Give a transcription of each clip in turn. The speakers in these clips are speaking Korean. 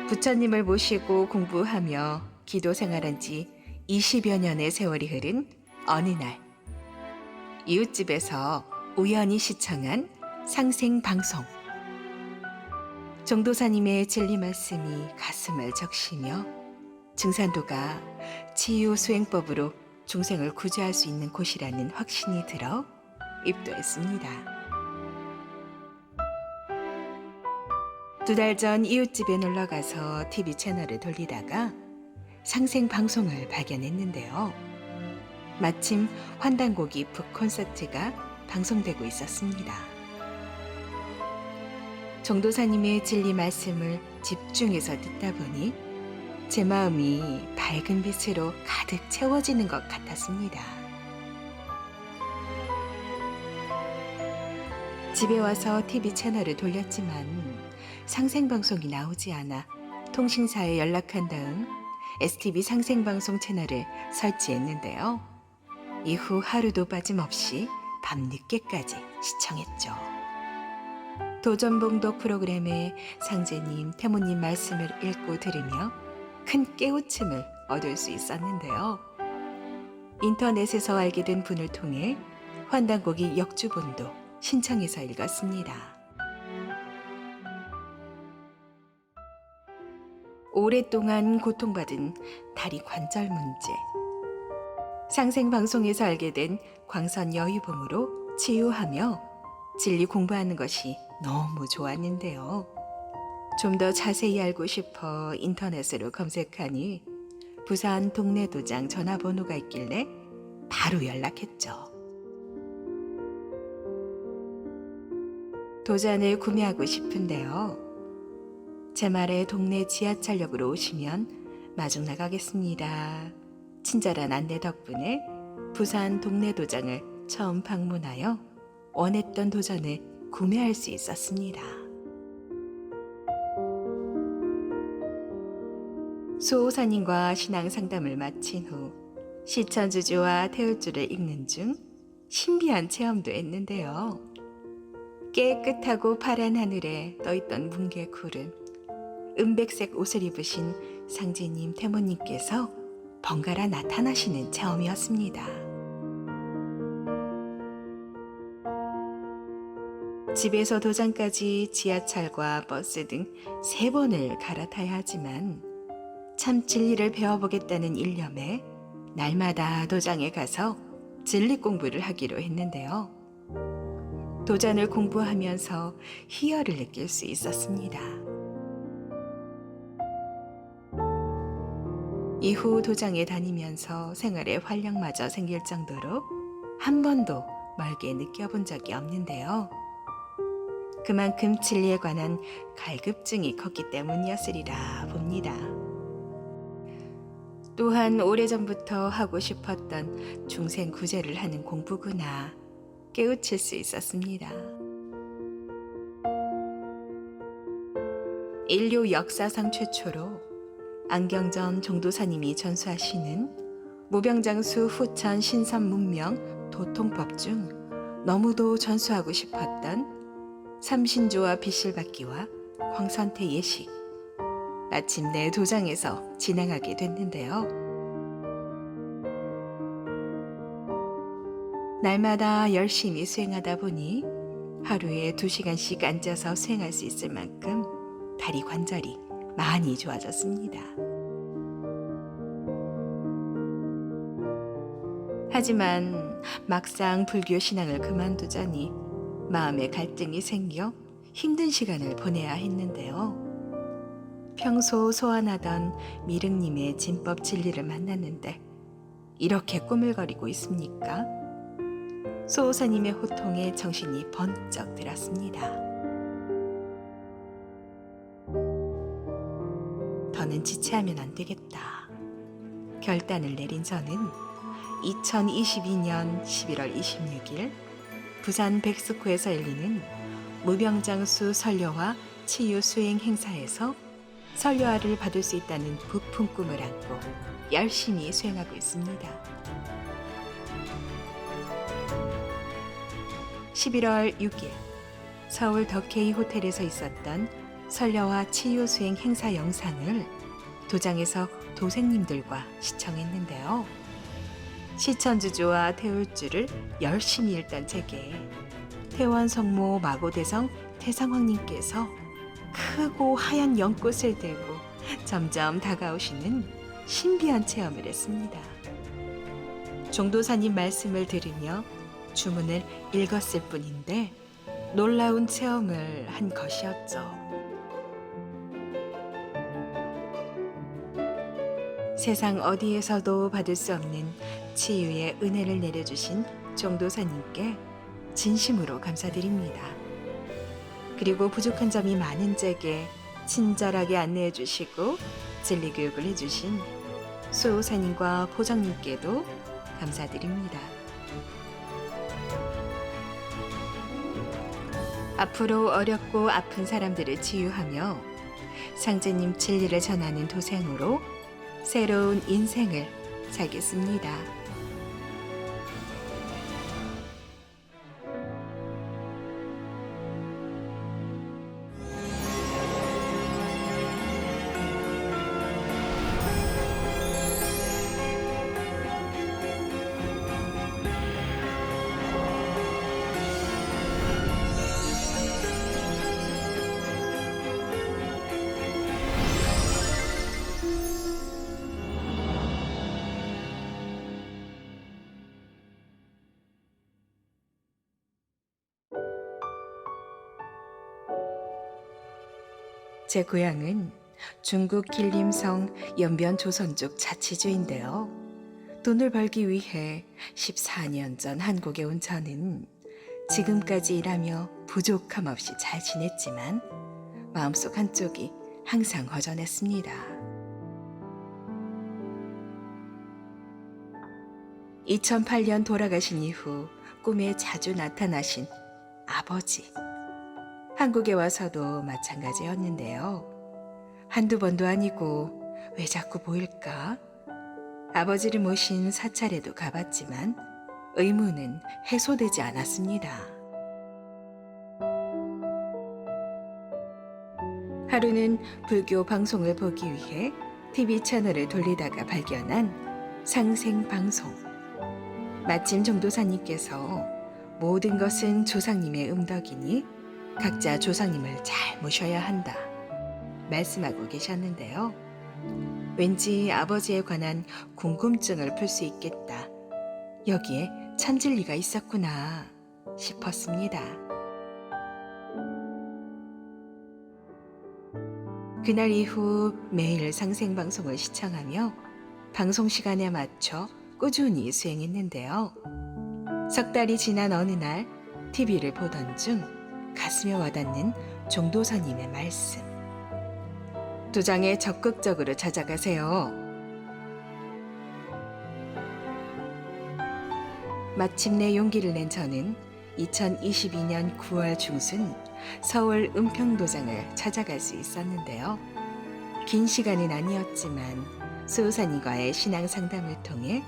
부처님을 모시고 공부하며 기도 생활한 지 20여 년의 세월이 흐른 어느 날, 이웃집에서 우연히 시청한 상생 방송. 정도사님의 진리 말씀이 가슴을 적시며 증산도가 치유 수행법으로 중생을 구제할 수 있는 곳이라는 확신이 들어 입도했습니다. 2달 전 이웃집에 놀러가서 TV 채널을 돌리다가 상생 방송을 발견했는데요. 마침 환단곡이 북 콘서트가 방송되고 있었습니다. 정도사님의 진리 말씀을 집중해서 듣다 보니 제 마음이 밝은 빛으로 가득 채워지는 것 같았습니다. 집에 와서 TV 채널을 돌렸지만 상생방송이 나오지 않아 통신사에 연락한 다음 STV 상생방송 채널을 설치했는데요. 이후 하루도 빠짐없이 밤늦게까지 시청했죠. 도전봉독 프로그램에 상제님, 태모님 말씀을 읽고 들으며 큰 깨우침을 얻을 수 있었는데요. 인터넷에서 알게 된 분을 통해 환단곡이 역주본도 신청해서 읽었습니다. 오랫동안 고통받은 다리 관절 문제. 상생방송에서 알게 된 광선 여유봉으로 치유하며 진리 공부하는 것이 너무 좋았는데요. 좀 더 자세히 알고 싶어 인터넷으로 검색하니 부산 동네도장 전화번호가 있길래 바로 연락했죠. 도장을 구매하고 싶은데요. 제 말에 동네 지하철역으로 오시면 마중 나가겠습니다. 친절한 안내 덕분에 부산 동네도장을 처음 방문하여 원했던 도전을 구매할 수 있었습니다. 수호사님과 신앙 상담을 마친 후 시천주주와 태울주를 읽는 중 신비한 체험도 했는데요. 깨끗하고 파란 하늘에 떠있던 뭉게구름, 은백색 옷을 입으신 상제님, 태모님께서 번갈아 나타나시는 체험이었습니다. 집에서 도장까지 지하철과 버스 등 3번을 갈아타야 하지만 참 진리를 배워보겠다는 일념에 날마다 도장에 가서 진리 공부를 하기로 했는데요. 도전을 공부하면서 희열을 느낄 수 있었습니다. 이후 도장에 다니면서 생활에 활력마저 생길 정도로 한 번도 멀게 느껴본 적이 없는데요. 그만큼 진리에 관한 갈급증이 컸기 때문이었으리라 봅니다. 또한 오래전부터 하고 싶었던 중생 구제를 하는 공부구나 깨우칠 수 있었습니다. 인류 역사상 최초로 안경전 정도사님이 전수하시는 무병장수 후천 신선 문명 도통법 중 너무도 전수하고 싶었던 삼신조와 빛실받기와 광선태 예식, 마침내 도장에서 진행하게 됐는데요. 날마다 열심히 수행하다 보니 하루에 2시간씩 앉아서 수행할 수 있을 만큼 다리 관절이 많이 좋아졌습니다. 하지만 막상 불교 신앙을 그만두자니 마음에 갈등이 생겨 힘든 시간을 보내야 했는데요. 평소 소원하던 미륵님의 진법 진리를 만났는데 이렇게 꾸물거리고 있습니까? 수호사님의 호통에 정신이 번쩍 들었습니다. 더는 지체하면 안 되겠다. 결단을 내린 저는 2022년 11월 26일 부산 백스코에서 열리는 무병장수 설료화 치유 수행 행사에서 설료화를 받을 수 있다는 부푼 꿈을 안고 열심히 수행하고 있습니다. 11월 6일 서울 더케이 호텔에서 있었던 설려와 치유 수행 행사 영상을 도장에서 도생님들과 시청했는데요. 시천주조와 태울주를 열심히 읽던 제게 태원성모 마고대성 태상황님께서 크고 하얀 연꽃을 들고 점점 다가오시는 신비한 체험을 했습니다. 종도사님 말씀을 들으며 주문을 읽었을 뿐인데 놀라운 체험을 한 것이었죠. 세상 어디에서도 받을 수 없는 치유의 은혜를 내려주신 종도사님께 진심으로 감사드립니다. 그리고 부족한 점이 많은 제게 친절하게 안내해 주시고 진리 교육을 해주신 수호사님과 보장님께도 감사드립니다. 앞으로 어렵고 아픈 사람들을 치유하며 상제님 진리를 전하는 도생으로 새로운 인생을 살겠습니다. 제 고향은 중국 길림성 연변 조선족 자치주인데요. 돈을 벌기 위해 14년 전 한국에 온 저는 지금까지 일하며 부족함 없이 잘 지냈지만 마음속 한쪽이 항상 허전했습니다. 2008년 돌아가신 이후 꿈에 자주 나타나신 아버지. 한국에 와서도 마찬가지였는데요. 한두 번도 아니고 왜 자꾸 보일까? 아버지를 모신 사찰에도 가봤지만 의문은 해소되지 않았습니다. 하루는 불교 방송을 보기 위해 TV 채널을 돌리다가 발견한 상생방송. 마침 종도사님께서 모든 것은 조상님의 음덕이니 각자 조상님을 잘 모셔야 한다 말씀하고 계셨는데요. 왠지 아버지에 관한 궁금증을 풀 수 있겠다. 여기에 참 진리가 있었구나 싶었습니다. 그날 이후 매일 상생방송을 시청하며 방송 시간에 맞춰 꾸준히 수행했는데요. 석 달이 지난 어느 날 TV를 보던 중 가슴에 와닿는 종도사님의 말씀. 도장에 적극적으로 찾아가세요. 마침내 용기를 낸 저는 2022년 9월 중순 서울 은평도장을 찾아갈 수 있었는데요. 긴 시간은 아니었지만 수호사님과의 신앙 상담을 통해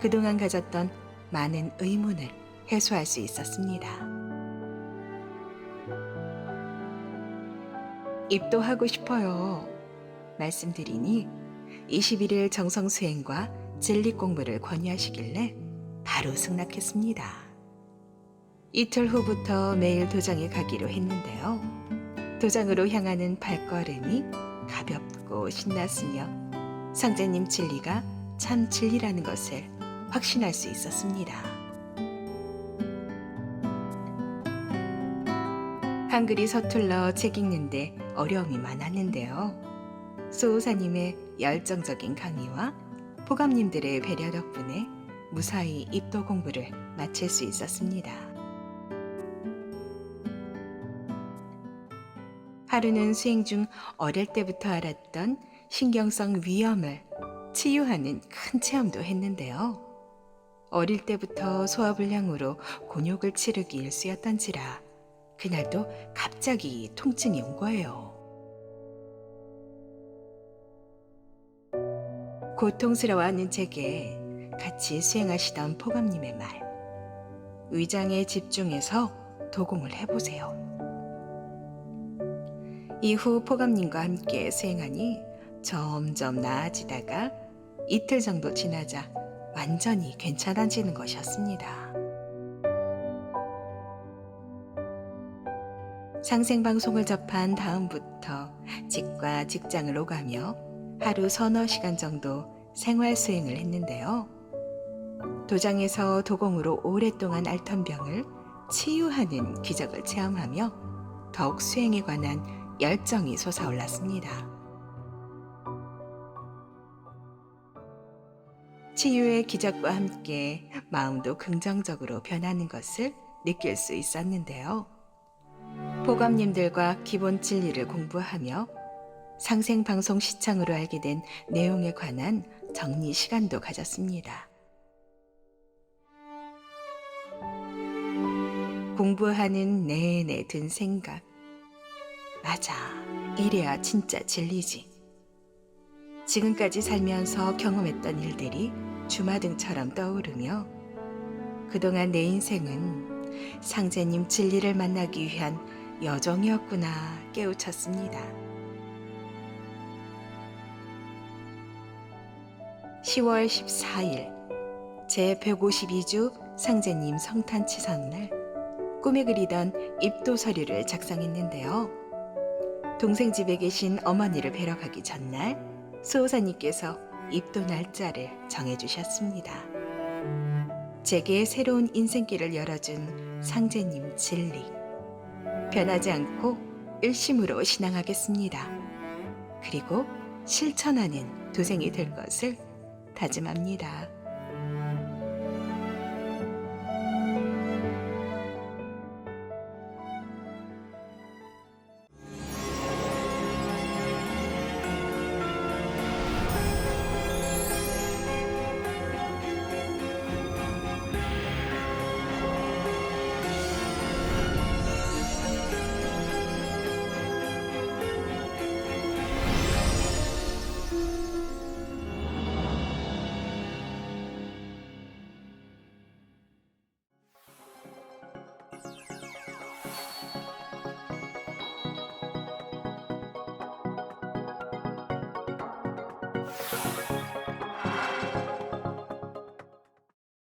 그동안 가졌던 많은 의문을 해소할 수 있었습니다. 입도하고 싶어요. 말씀드리니 21일 정성 수행과 진리 공부를 권유하시길래 바로 승낙했습니다. 이틀 후부터 매일 도장에 가기로 했는데요. 도장으로 향하는 발걸음이 가볍고 신났으며 상제님 진리가 참 진리라는 것을 확신할 수 있었습니다. 한글이 서툴러 책 읽는데 어려움이 많았는데요. 수호사님의 열정적인 강의와 포감님들의 배려 덕분에 무사히 입도 공부를 마칠 수 있었습니다. 하루는 수행 중 어릴 때부터 알았던 신경성 위염을 치유하는 큰 체험도 했는데요. 어릴 때부터 소화불량으로 곤욕을 치르기 일쑤였던지라 그날도 갑자기 통증이 온 거예요. 고통스러워하는 제게 같이 수행하시던 포감님의 말. 위장에 집중해서 도공을 해보세요. 이후 포감님과 함께 수행하니 점점 나아지다가 이틀 정도 지나자 완전히 괜찮아지는 것이었습니다. 상생방송을 접한 다음부터 집과 직장을 오가며 하루 서너 시간 정도 생활 수행을 했는데요. 도장에서 도공으로 오랫동안 앓던 병을 치유하는 기적을 체험하며 더욱 수행에 관한 열정이 솟아올랐습니다. 치유의 기적과 함께 마음도 긍정적으로 변하는 것을 느낄 수 있었는데요. 보감님들과 기본 진리를 공부하며 상생방송 시청으로 알게 된 내용에 관한 정리 시간도 가졌습니다. 공부하는 내내 든 생각. 맞아, 이래야 진짜 진리지. 지금까지 살면서 경험했던 일들이 주마등처럼 떠오르며 그동안 내 인생은 상제님 진리를 만나기 위한 여정이었구나 깨우쳤습니다. 10월 14일 제 152주 상제님 성탄치 선날 꿈에 그리던 입도 서류를 작성했는데요. 동생 집에 계신 어머니를 뵈러 가기 전날 수호사님께서 입도 날짜를 정해주셨습니다. 제게 새로운 인생길을 열어준 상제님 진리. 변하지 않고 일심으로 신앙하겠습니다. 그리고 실천하는 도생이 될 것을 다짐합니다.